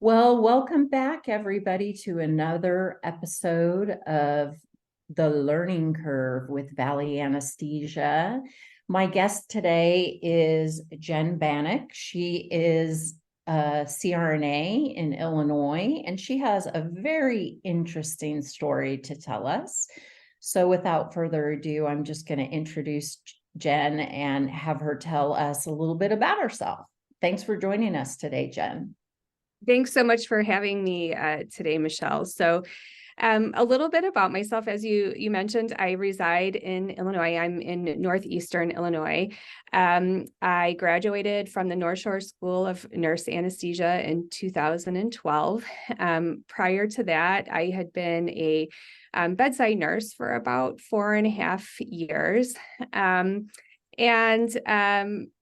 Well, welcome back, everybody, to another episode of The Learning Curve with Valley Anesthesia. My guest today is Jen Banek. She is a CRNA in Illinois, and she has a very interesting story to tell us. So without further ado, I'm just going to introduce Jen and have her tell us a little bit about herself. Thanks for joining us today, Jen. Thanks so much for having me today, Michelle. So a little bit about myself. As you mentioned, I reside in Illinois. I'm in northeastern Illinois. I graduated from the North Shore School of Nurse Anesthesia in 2012. Prior to that, I had been a bedside nurse for about 4.5 years.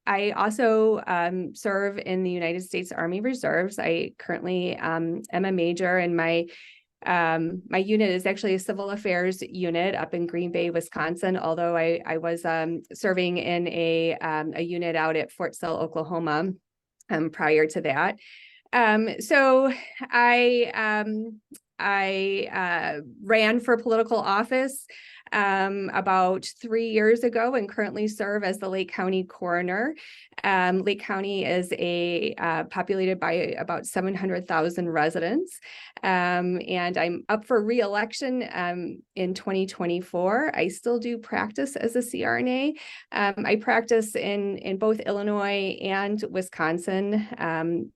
I also serve in the United States Army Reserves. I currently am a major, and my unit is actually a civil affairs unit up in Green Bay, Wisconsin, although I was serving in a unit out at Fort Sill, Oklahoma prior to that. So I ran for political office about 3 years ago and currently serve as the Lake County Coroner. Lake County is populated by about 700,000 residents. And I'm up for re-election in 2024. I still do practice as a CRNA. I practice in both Illinois and Wisconsin.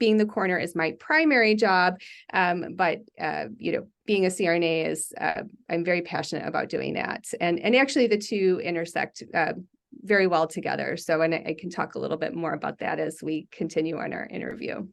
Being the coroner is my primary job, but being a CRNA is, I'm very passionate about doing that. And actually the two intersect very well together. So, and I can talk a little bit more about that as we continue on our interview.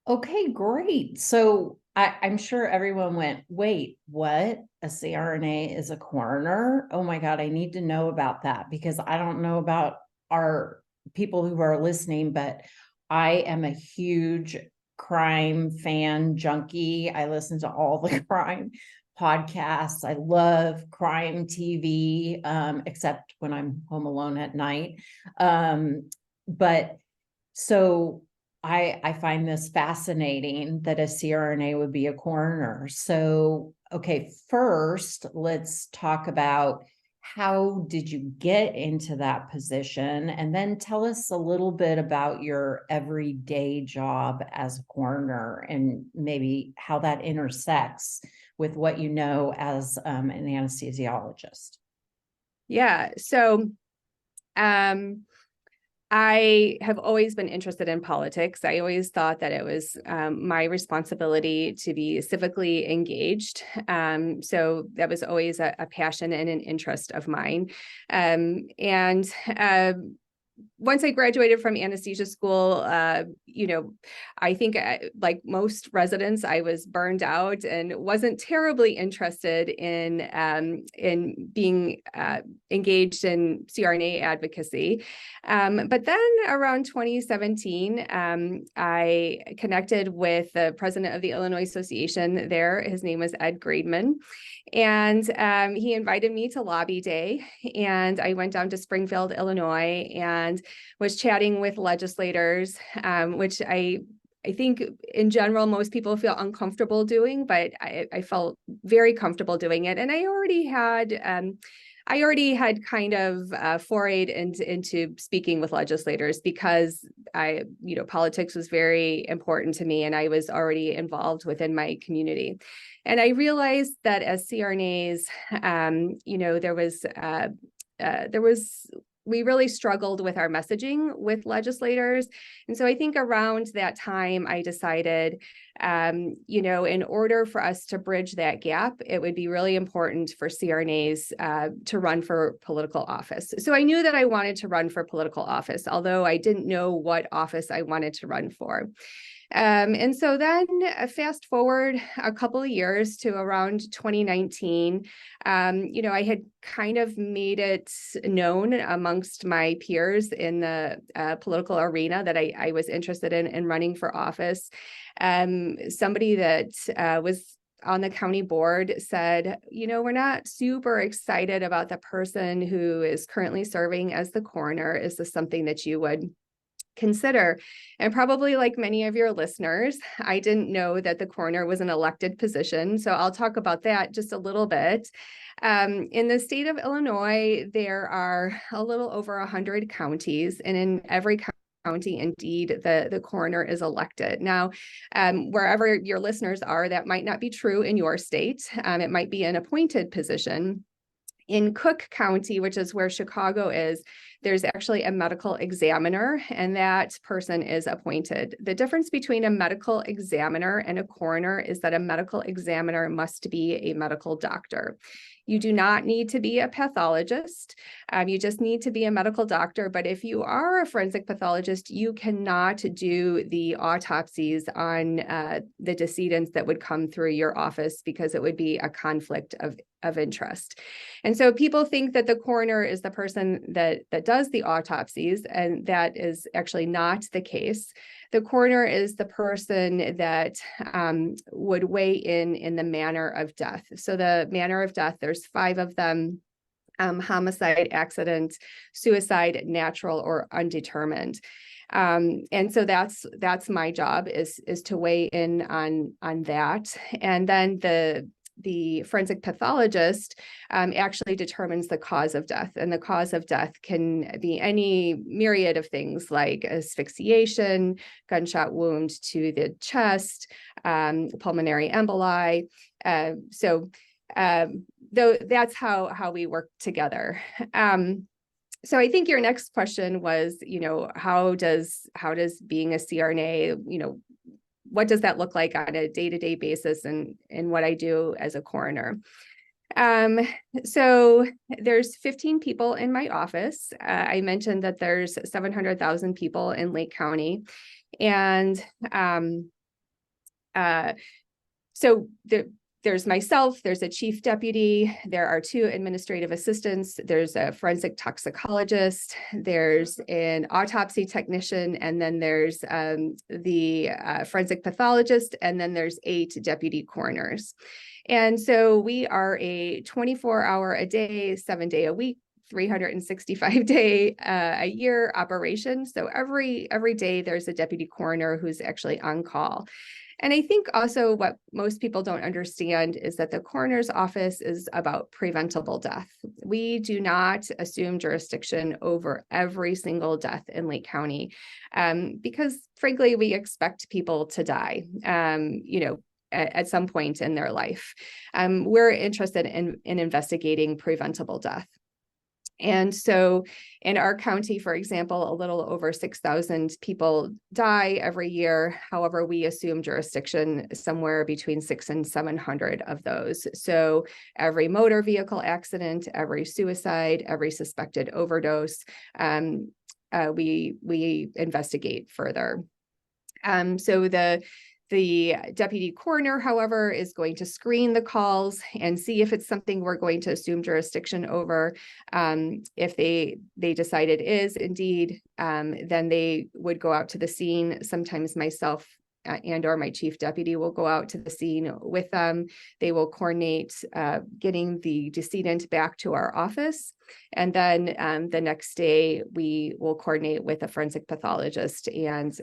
Okay, great. So I'm sure everyone went, wait, what? A CRNA is a coroner? Oh my God, I need to know about that because I don't know about our people who are listening, but I am a huge crime fan junkie. I listen to all the crime podcasts. I love crime TV, except when I'm home alone at night. But so I find this fascinating that a CRNA would be a coroner. So, okay, first, let's talk about how did you get into that position? And then tell us a little bit about your everyday job as a coroner and maybe how that intersects with what you know as an anesthesiologist. Yeah, so I have always been interested in politics. I always thought that it was my responsibility to be civically engaged. So that was always a passion and an interest of mine. Once I graduated from anesthesia school, I think like most residents, I was burned out and wasn't terribly interested in being engaged in CRNA advocacy. But then around 2017, I connected with the president of the Illinois Association there. His name was Ed Graedman. And he invited me to lobby day, and I went down to Springfield, Illinois, and was chatting with legislators, which I think in general, most people feel uncomfortable doing, but I felt very comfortable doing it. And I already had kind of forayed into speaking with legislators because politics was very important to me, and I was already involved within my community. And I realized that as CRNAs, we really struggled with our messaging with legislators. And so I think around that time, I decided, in order for us to bridge that gap, it would be really important for CRNAs to run for political office. So I knew that I wanted to run for political office, although I didn't know what office I wanted to run for. And so then fast forward a couple of years to around 2019, I had kind of made it known amongst my peers in the political arena that I was interested in running for office. Somebody that was on the county board said, we're not super excited about the person who is currently serving as the coroner. Is this something that you would consider. And probably like many of your listeners, I didn't know that the coroner was an elected position. So I'll talk about that just a little bit. In the state of Illinois, there are a little over 100 counties, and in every county, indeed, the coroner is elected. Now, wherever your listeners are, that might not be true in your state. It might be an appointed position. In Cook County, which is where Chicago is, there's actually a medical examiner, and that person is appointed. The difference between a medical examiner and a coroner is that a medical examiner must be a medical doctor. You do not need to be a pathologist. You just need to be a medical doctor. But if you are a forensic pathologist, you cannot do the autopsies on the decedents that would come through your office, because it would be a conflict of interest. And so people think that the coroner is the person that does the autopsies, and that is actually not the case. The coroner is the person that would weigh in the manner of death. So the manner of death, there's 5 of them: homicide, accident, suicide, natural, or undetermined. And so that's my job, is to weigh in on that. And then the forensic pathologist actually determines the cause of death. And the cause of death can be any myriad of things, like asphyxiation, gunshot wound to the chest, pulmonary emboli. So that's how we work together. So I think your next question was, how does being a CRNA, what does that look like on a day-to-day basis, and what I do as a coroner? So there's 15 people in my office. I mentioned that there's 700,000 people in Lake County. And so there's myself, there's a chief deputy, there are 2 administrative assistants, there's a forensic toxicologist, there's an autopsy technician, and then there's the forensic pathologist, and then there's 8 deputy coroners. And so we are a 24-hour a day, 7-day a week, 365-day a year operation. So every day there's a deputy coroner who's actually on call. And I think also what most people don't understand is that the coroner's office is about preventable death. We do not assume jurisdiction over every single death in Lake County, because frankly, we expect people to die, at some point in their life. We're interested in investigating preventable death. And so in our county, for example, a little over 6,000 people die every year. However, we assume jurisdiction somewhere between 600 and 700 of those. So every motor vehicle accident, every suicide, every suspected overdose, we investigate further. So the deputy coroner, however, is going to screen the calls and see if it's something we're going to assume jurisdiction over. If they decide it is indeed, then they would go out to the scene. Sometimes myself and or my chief deputy will go out to the scene with them. They will coordinate getting the decedent back to our office. And then the next day, we will coordinate with a forensic pathologist and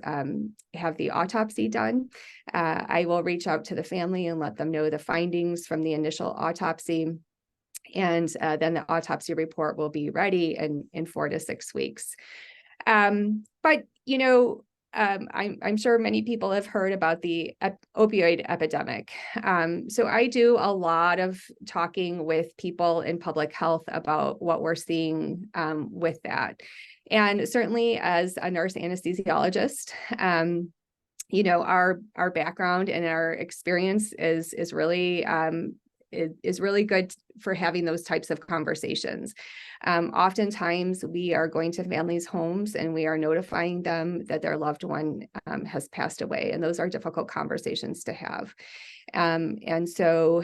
have the autopsy done. I will reach out to the family and let them know the findings from the initial autopsy. And then the autopsy report will be ready in 4 to 6 weeks. But, I'm sure many people have heard about the opioid epidemic. So I do a lot of talking with people in public health about what we're seeing with that. And certainly as a nurse anesthesiologist, our background and our experience is really good for having those types of conversations. Oftentimes we are going to families' homes and we are notifying them that their loved one has passed away. And those are difficult conversations to have. And so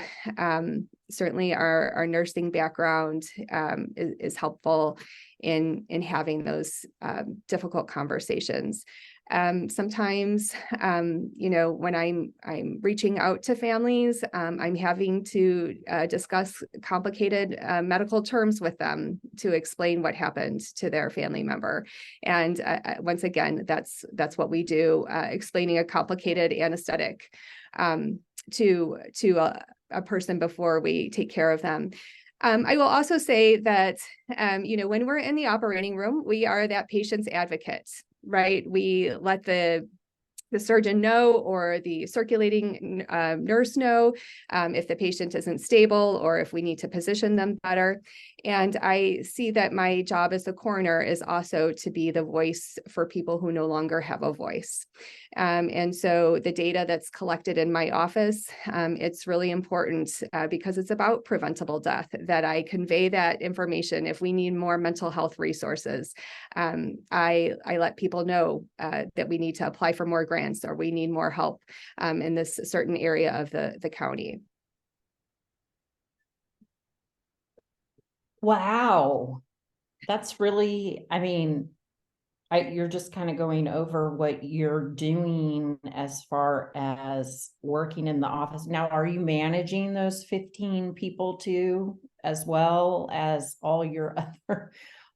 certainly our nursing background is helpful in having those difficult conversations. Sometimes, when I'm reaching out to families, I'm having to discuss complicated medical terms with them to explain what happened to their family member. And once again, that's what we do, explaining a complicated anesthetic to a person before we take care of them. I will also say that, when we're in the operating room, we are that patient's advocate, right? We let the surgeon know, or the circulating nurse know, if the patient isn't stable or if we need to position them better. And I see that my job as the coroner is also to be the voice for people who no longer have a voice. And so the data that's collected in my office, it's really important because it's about preventable death, that I convey that information. If we need more mental health resources, I let people know that we need to apply for more grants, or we need more help in this certain area of the county. Wow. That's really, I mean, you're just kind of going over what you're doing as far as working in the office. Now, are you managing those 15 people too, as well as all your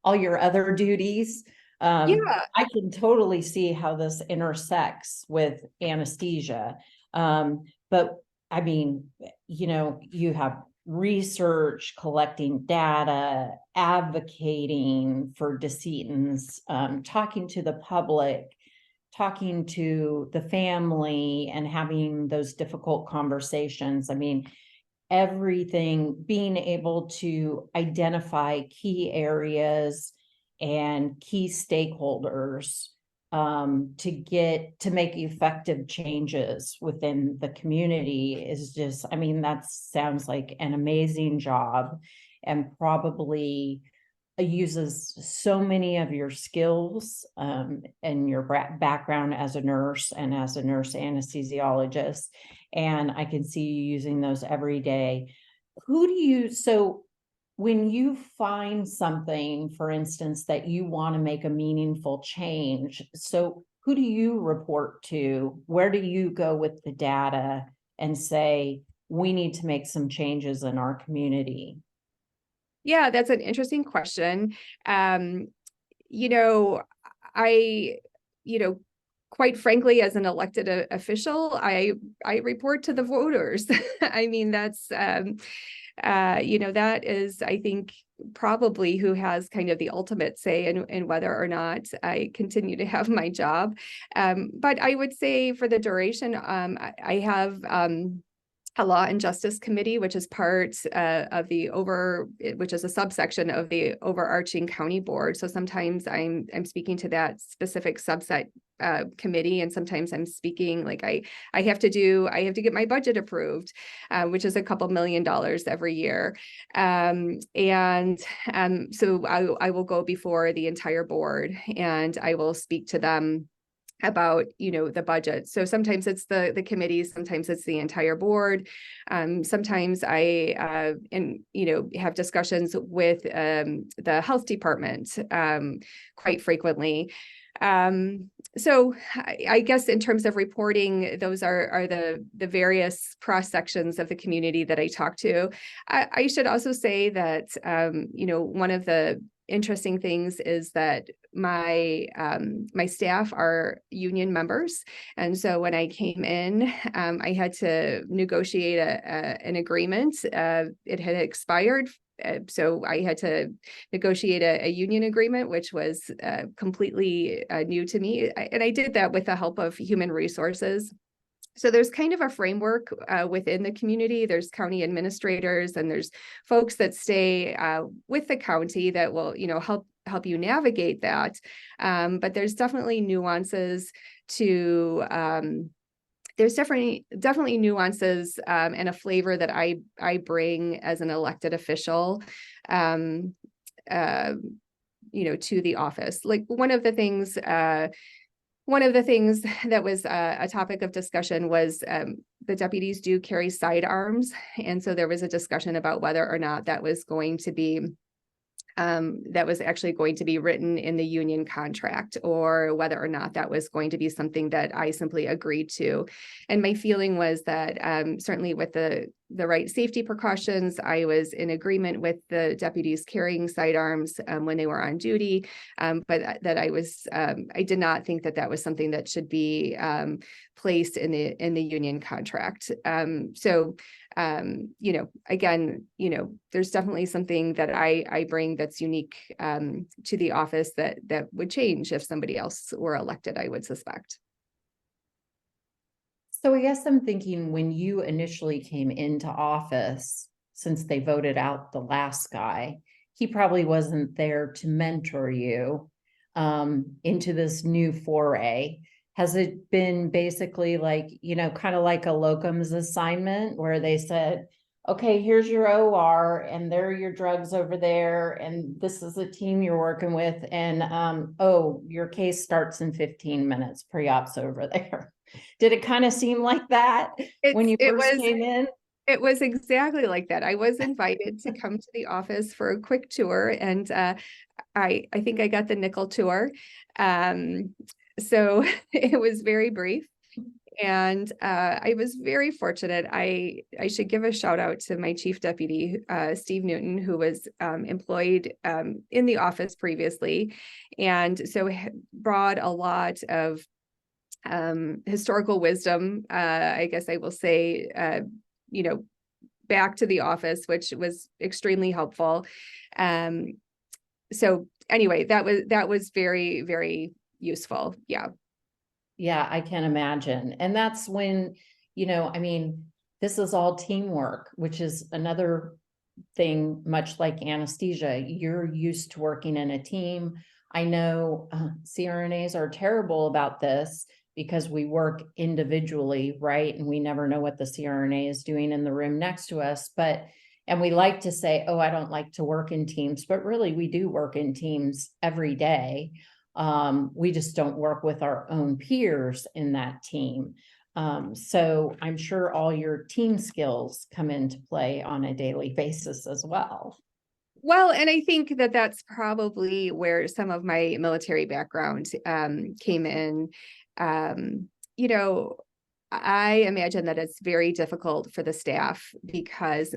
other duties? Yeah. I can totally see how this intersects with anesthesia. But I mean, you have research, collecting data, advocating for decedents, talking to the public, talking to the family, and having those difficult conversations. I mean, everything, being able to identify key areas and key stakeholders to make effective changes within the community is just, I mean, that sounds like an amazing job, and probably uses so many of your skills and your background as a nurse and as a nurse anesthesiologist. And I can see you using those every day. So when you find something, for instance, that you want to make a meaningful change, so who do you report to? Where do you go with the data and say, we need to make some changes in our community? Yeah, that's an interesting question. You know, I, quite frankly, as an elected official, I report to the voters. I mean, that's, that is, I think, probably who has kind of the ultimate say in whether or not I continue to have my job. But I would say for the duration, I have a Law and Justice Committee, which is part which is a subsection of the overarching county board. So sometimes I'm speaking to that specific subset committee, and sometimes I'm speaking, like I have to get my budget approved, which is a couple $1 million every year. So I will go before the entire board, and I will speak to them about the budget. So sometimes it's the committees, sometimes it's the entire board. Sometimes I have discussions with the health department quite frequently. So I guess in terms of reporting, those are the various cross sections of the community that I talk to. I should also say that one of the interesting things is that my staff are union members, and so when I came in, I had to negotiate an agreement. It had expired, so I had to negotiate a union agreement, which was completely new to me, and I did that with the help of human resources. So there's kind of a framework within the community. There's county administrators, and there's folks that stay with the county that will, help you navigate that. But there's definitely nuances to there's definitely nuances and a flavor that I bring as an elected official, to the office. Like one of the things that was a topic of discussion was the deputies do carry sidearms. And so there was a discussion about whether or not that was going to be that was actually going to be written in the union contract, or whether or not that was going to be something that I simply agreed to. And my feeling was that certainly with the right safety precautions, I was in agreement with the deputies carrying sidearms when they were on duty, but that I did not think that that was something that should be placed in the union contract. Again, there's definitely something that I bring that's unique to the office that would change if somebody else were elected, I would suspect. So I guess I'm thinking when you initially came into office, since they voted out the last guy, he probably wasn't there to mentor you into this new foray. Has it been basically like, kind of like a locums assignment where they said, okay, here's your OR and there are your drugs over there, and this is the team you're working with, and oh, your case starts in 15 minutes, pre-op's over there. Did it kind of seem like that when you first came in? It was exactly like that. I was invited to come to the office for a quick tour, and I think I got the nickel tour. So it was very brief. And I was very fortunate. I should give a shout out to my chief deputy, Steve Newton, who was employed in the office previously. And so brought a lot of historical wisdom, I guess I will say, back to the office, which was extremely helpful. So anyway, that was very, very useful. Yeah. Yeah, I can imagine. And that's when, this is all teamwork, which is another thing, much like anesthesia. You're used to working in a team. I know CRNAs are terrible about this because we work individually, right? And we never know what the CRNA is doing in the room next to us. And we like to say, oh, I don't like to work in teams, but really we do work in teams every day. We just don't work with our own peers in that team. So I'm sure all your team skills come into play on a daily basis as well. Well, and I think that that's probably where some of my military background came in. I imagine that it's very difficult for the staff because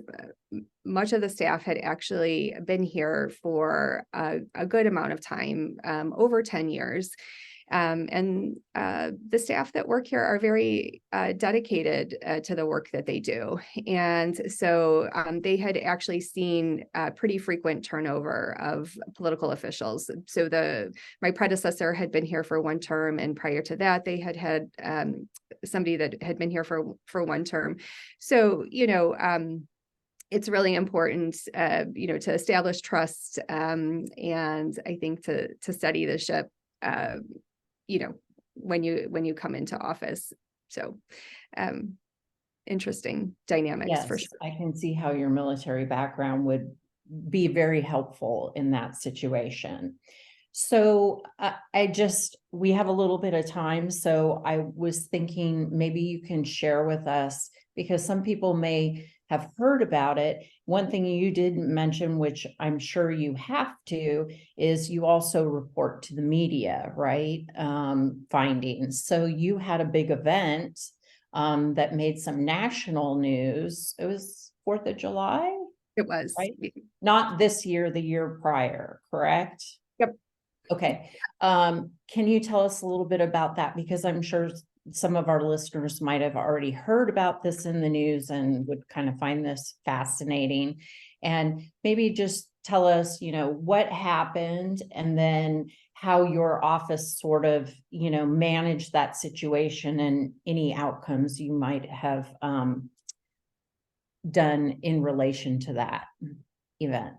much of the staff had actually been here for a good amount of time, over 10 years. And the staff that work here are very dedicated to the work that they do. And so they had actually seen pretty frequent turnover of political officials. So my predecessor had been here for one term, and prior to that, they had somebody that had been here for one term. So, it's really important, to establish trust, and I think to steady the ship, when you come into office. So, interesting dynamics for sure. I can see how your military background would be very helpful in that situation. So we have a little bit of time. So I was thinking maybe you can share with us, because some people may have heard about it. One thing you didn't mention, which I'm sure you have to, is you also report to the media, right? Findings. So you had a big event that made some national news. It was 4th of July? It was. Right? Not this year, the year prior, correct? Yep. Okay. Can you tell us a little bit about that? Because I'm sure some of our listeners might have already heard about this in the news and would kind of find this fascinating. And maybe just tell us, what happened, and then how your office sort of, managed that situation and any outcomes you might have done in relation to that event.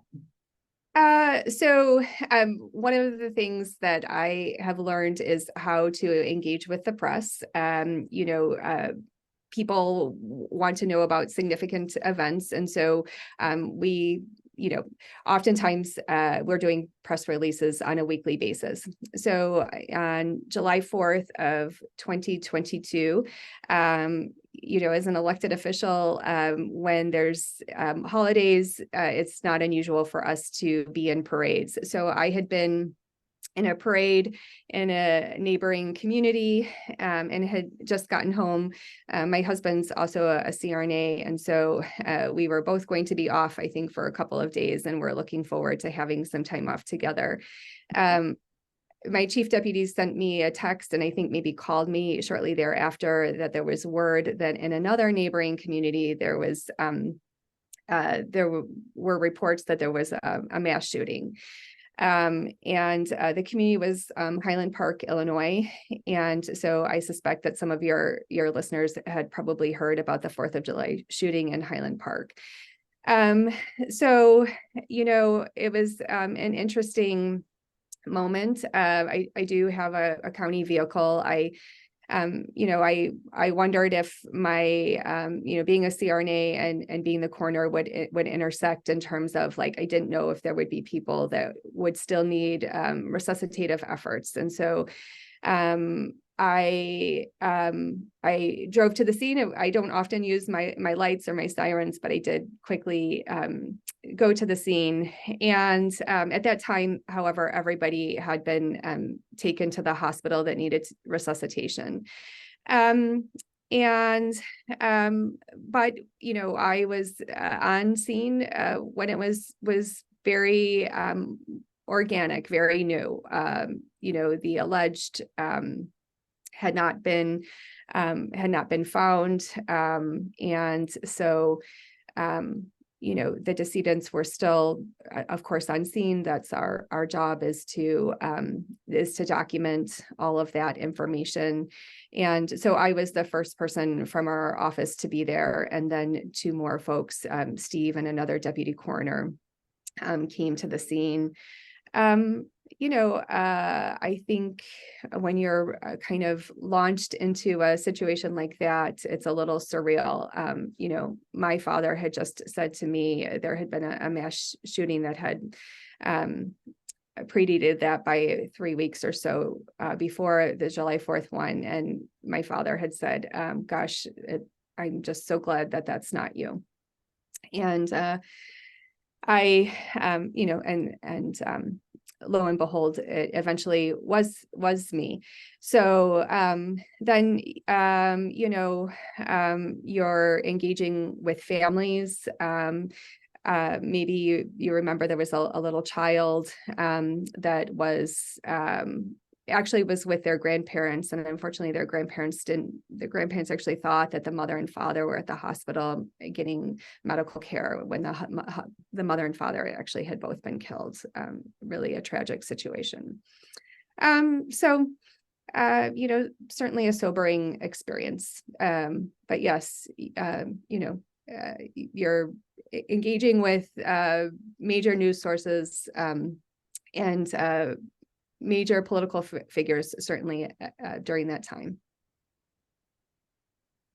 One of the things that I have learned is how to engage with the press. People want to know about significant events. And so we, oftentimes we're doing press releases on a weekly basis. So on July 4th of 2022, as an elected official, when there's holidays, it's not unusual for us to be in parades. So I had been in a parade in a neighboring community, and had just gotten home. My husband's also a CRNA, and so we were both going to be off, I think, for a couple of days, and we're looking forward to having some time off together. My chief deputy sent me a text, and I think maybe called me shortly thereafter, that there was word that in another neighboring community there was were reports that there was a mass shooting. And the community was Highland Park, Illinois. And so I suspect that some of your listeners had probably heard about the 4th of July shooting in Highland Park. So, it was an interesting moment. I do have a county vehicle. I wondered if my, being a CRNA and being the coroner would intersect in terms of, like, I didn't know if there would be people that would still need resuscitative efforts. And so I drove to the scene. I don't often use my lights or my sirens, but I did quickly go to the scene. And at that time, however, everybody had been taken to the hospital that needed resuscitation. But I was on scene when it was very organic, very new. The alleged had not been found, and so the decedents were still, of course, on scene. That's our job, is to document all of that information. And so I was the first person from our office to be there, and then 2 more folks, Steve and another deputy coroner, came to the scene. I think when you're kind of launched into a situation like that, it's a little surreal. My father had just said to me there had been a mass shooting that had predated that by 3 weeks or so before the July 4th one. And my father had said, gosh, I'm just so glad that that's not you. And lo and behold, it eventually was me. So then, you're engaging with families. Maybe you remember there was a little child that was actually was with their grandparents, and unfortunately the grandparents actually thought that the mother and father were at the hospital getting medical care when the mother and father actually had both been killed. Really a tragic situation. So certainly a sobering experience. But yes, you're engaging with major news sources and major political figures, certainly during that time.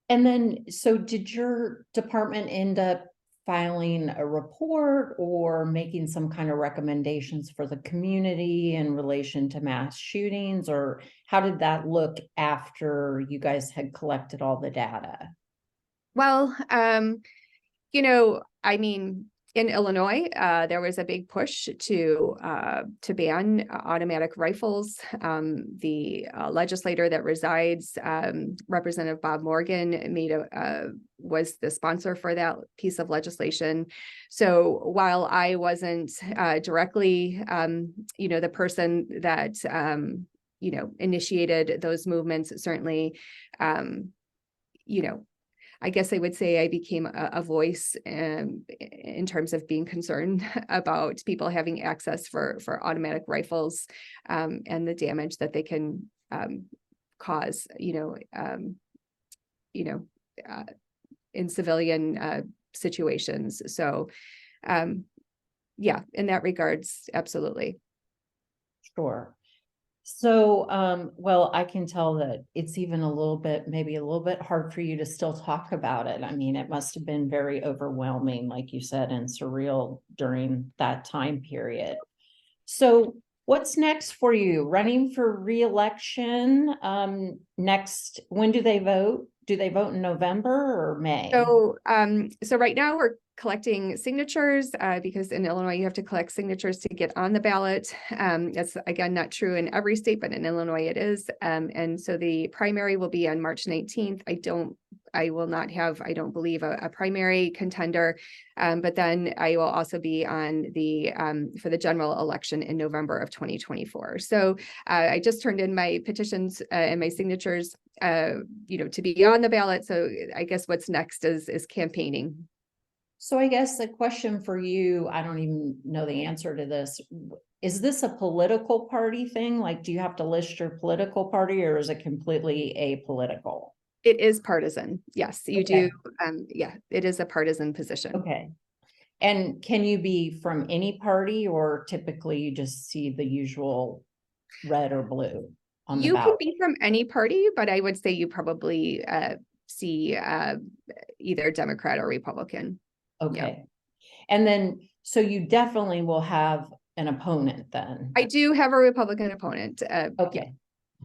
And then, so did your department end up filing a report or making some kind of recommendations for the community in relation to mass shootings, or how did that look after you guys had collected all the data? Well, in Illinois, there was a big push to ban automatic rifles. The legislator that resides, Representative Bob Morgan, was the sponsor for that piece of legislation. So while I wasn't directly, the person that initiated those movements, certainly, I guess I would say I became a voice in terms of being concerned about people having access for automatic rifles and the damage that they can cause, in civilian situations. So, yeah, in that regards, absolutely. Sure. So, well, I can tell that it's even maybe a little bit hard for you to still talk about it. I mean, it must have been very overwhelming, like you said, and surreal during that time period. So what's next for you? Running for re-election next, when do they vote? do they vote in November or May? So right now we're collecting signatures because in Illinois you have to collect signatures to get on the ballot. That's again not true in every state, but in Illinois it is. And so the primary will be on March 19th. I will not have, I don't believe, a primary contender, but then I will also be on the for the general election in November of 2024. So I just turned in my petitions and my signatures, to be on the ballot. So I guess what's next is campaigning. So I guess the question for you, I don't even know the answer to this. Is this a political party thing? Like, do you have to list your political party, or is it completely apolitical? It is partisan. Yes, you Okay. do. Yeah, it is a partisan position. Okay. And can you be from any party, or typically you just see the usual red or blue on the You can ballot? be from any party, but I would say you probably see either Democrat or Republican. Okay. And then, so you definitely will have an opponent then? I do have a Republican opponent. Okay.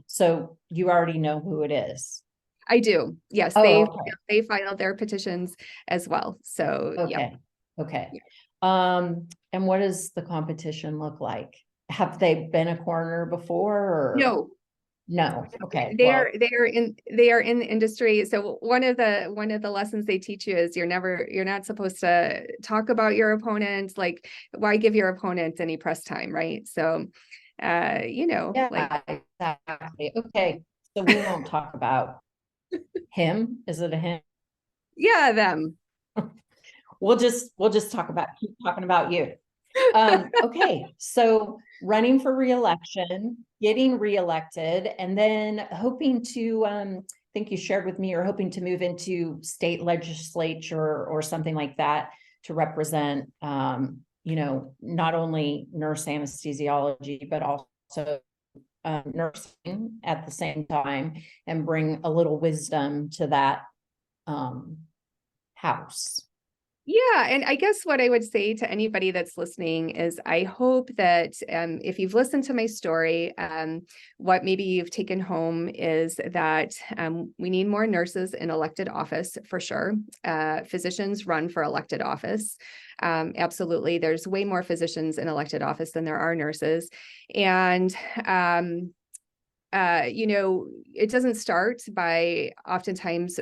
So you already know who it is? I do. Yes, Oh, okay. they filed their petitions as well. So yeah. Okay. And what does the competition look like? Have they been a coroner before, or? No. Okay. They are in the industry. So one of the lessons they teach you is you're not supposed to talk about your opponent. Like, why give your opponent any press time, right? So Yeah, exactly. Okay. So we won't talk about him. Is it a him? Yeah, them. We'll just keep talking about you. Okay, so running for reelection, getting reelected, and then hoping to, I think you shared with me, you're hoping to move into state legislature or something like that to represent, not only nurse anesthesiology, but also nursing at the same time, and bring a little wisdom to that house. Yeah, and I guess what I would say to anybody that's listening is I hope that if you've listened to my story, what maybe you've taken home is that we need more nurses in elected office for sure. Physicians run for elected office. Absolutely. There's way more physicians in elected office than there are nurses. And it doesn't start by oftentimes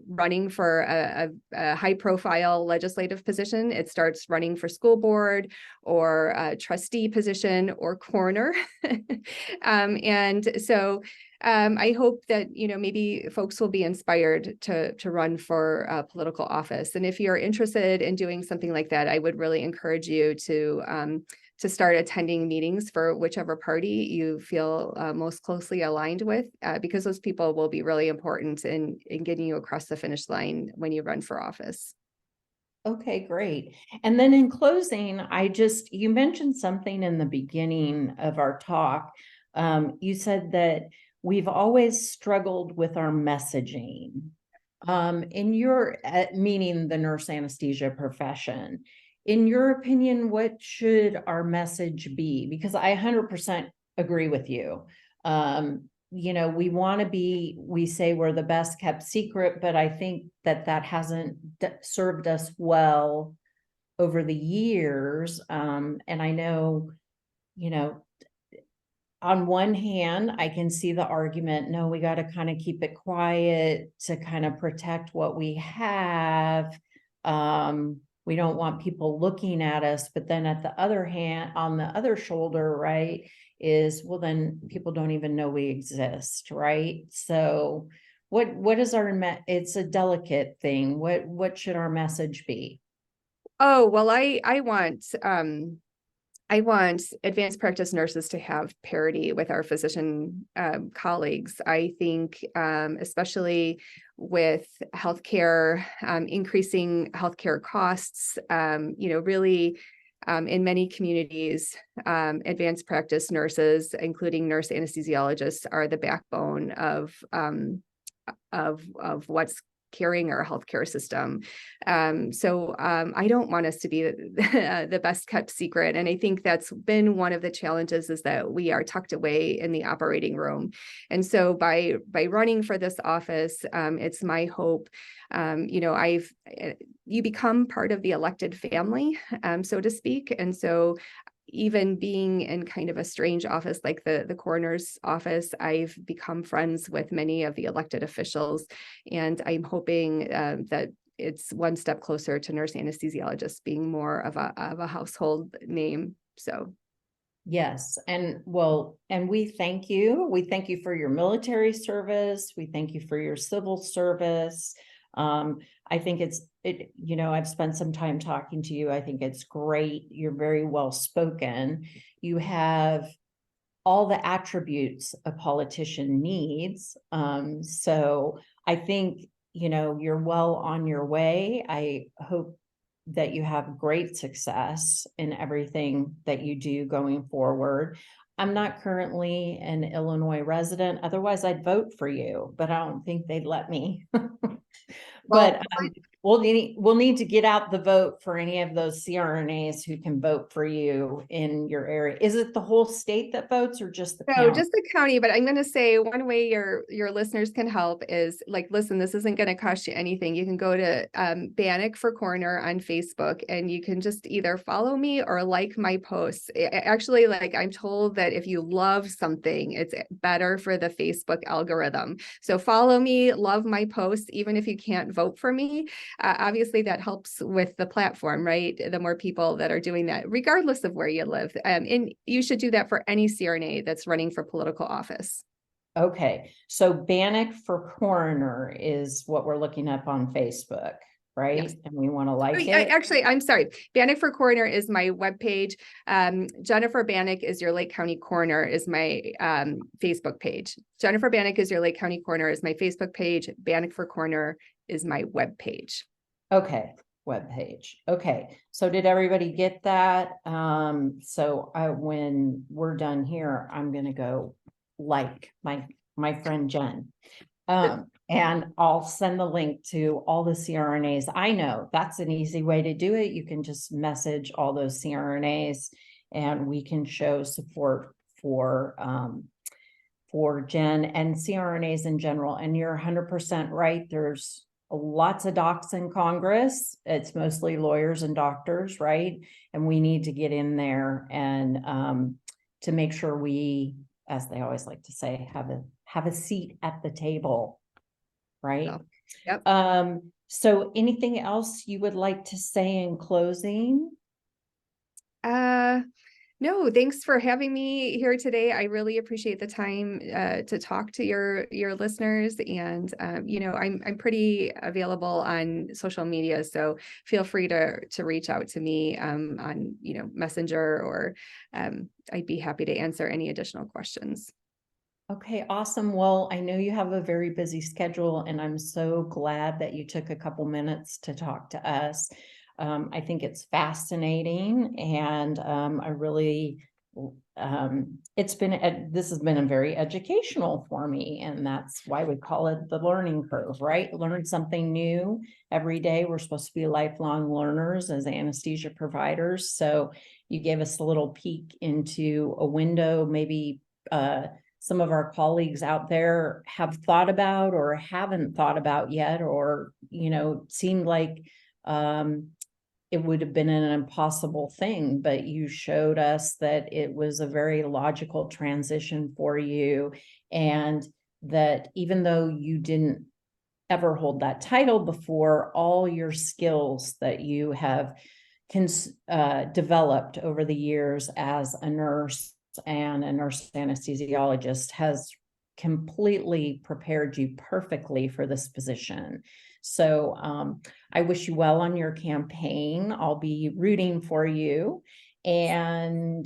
running for a high profile legislative position. It starts running for school board or a trustee position or coroner. And so I hope that, maybe folks will be inspired to run for political office. And if you're interested in doing something like that, I would really encourage you to start attending meetings for whichever party you feel most closely aligned with, because those people will be really important in getting you across the finish line when you run for office. Okay, great. And then in closing, you mentioned something in the beginning of our talk. You said that we've always struggled with our messaging. Meaning the nurse anesthesia profession. In your opinion, what should our message be? Because I 100% agree with you. We say we're the best kept secret, but I think that hasn't served us well over the years. And I know, on one hand, I can see the argument, no, we got to kind of keep it quiet to kind of protect what we have. We don't want people looking at us, but then on the other shoulder, right, is, well, then people don't even know we exist, right? So what is it's a delicate thing. What should our message be? Oh, well, I want advanced practice nurses to have parity with our physician colleagues. I think, especially with healthcare, increasing healthcare costs, really in many communities, advanced practice nurses, including nurse anesthesiologists, are the backbone of what's carrying our healthcare system. So I don't want us to be the best kept secret. And I think that's been one of the challenges, is that we are tucked away in the operating room. And so by running for this office, it's my hope, you become part of the elected family, so to speak. And so even being in kind of a strange office like the coroner's office, I've become friends with many of the elected officials, and I'm hoping that it's one step closer to nurse anesthesiologists being more of a household name. So. Yes. And we thank you. We thank you for your military service. We thank you for your civil service. I think I've spent some time talking to you. I think it's great. You're very well spoken. You have all the attributes a politician needs. So I think, you're well on your way. I hope that you have great success in everything that you do going forward. I'm not currently an Illinois resident. Otherwise, I'd vote for you, but I don't think they'd let me. But we'll need to get out the vote for any of those CRNAs who can vote for you in your area. Is it the whole state that votes, or just the county? No, just the county. But I'm going to say one way your listeners can help is, like, listen, this isn't going to cost you anything. You can go to Banek for Coroner on Facebook, and you can just either follow me or like my posts. Actually, like, I'm told that if you love something, it's better for the Facebook algorithm. So follow me, love my posts, even if you can't vote for me. Obviously, that helps with the platform, right? The more people that are doing that, regardless of where you live. And you should do that for any CRNA that's running for political office. Okay. So Banek for Coroner is what we're looking up on Facebook, right? Yes. And we want to like it. Actually, I'm sorry. Banek for Coroner is my webpage. Jennifer Banek is your Lake County Coroner is my Facebook page. Jennifer Banek is your Lake County Coroner is my Facebook page. Banek for Coroner is my webpage. Okay. Webpage. Okay. So did everybody get that? So when we're done here, I'm going to go like my friend Jen. And I'll send the link to all the CRNAs. I know that's an easy way to do it. You can just message all those CRNAs, and we can show support for Jen and CRNAs in general. And you're 100% right. There's lots of docs in Congress. It's mostly lawyers and doctors, right? And we need to get in there and to make sure we, as they always like to say, have a seat at the table, right? Oh, yep. So anything else you would like to say in closing? No, thanks for having me here today. I really appreciate the time to talk to your listeners, and I'm pretty available on social media, so feel free to reach out to me on Messenger, or I'd be happy to answer any additional questions. Okay, awesome. Well, I know you have a very busy schedule, and I'm so glad that you took a couple minutes to talk to us. I think it's fascinating, and I really, this has been very educational for me, and that's why we call it the learning curve, right? Learn something new every day. We're supposed to be lifelong learners as anesthesia providers. So you gave us a little peek into a window, maybe some of our colleagues out there have thought about or haven't thought about yet, or, seemed like it would have been an impossible thing, but you showed us that it was a very logical transition for you, and that even though you didn't ever hold that title before, all your skills that you have developed over the years as a nurse and a nurse anesthesiologist has completely prepared you perfectly for this position. So I wish you well on your campaign. I'll be rooting for you. And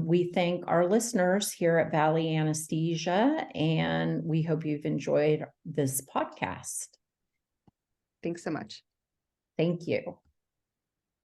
we thank our listeners here at Valley Anesthesia, and we hope you've enjoyed this podcast. Thanks so much. Thank you.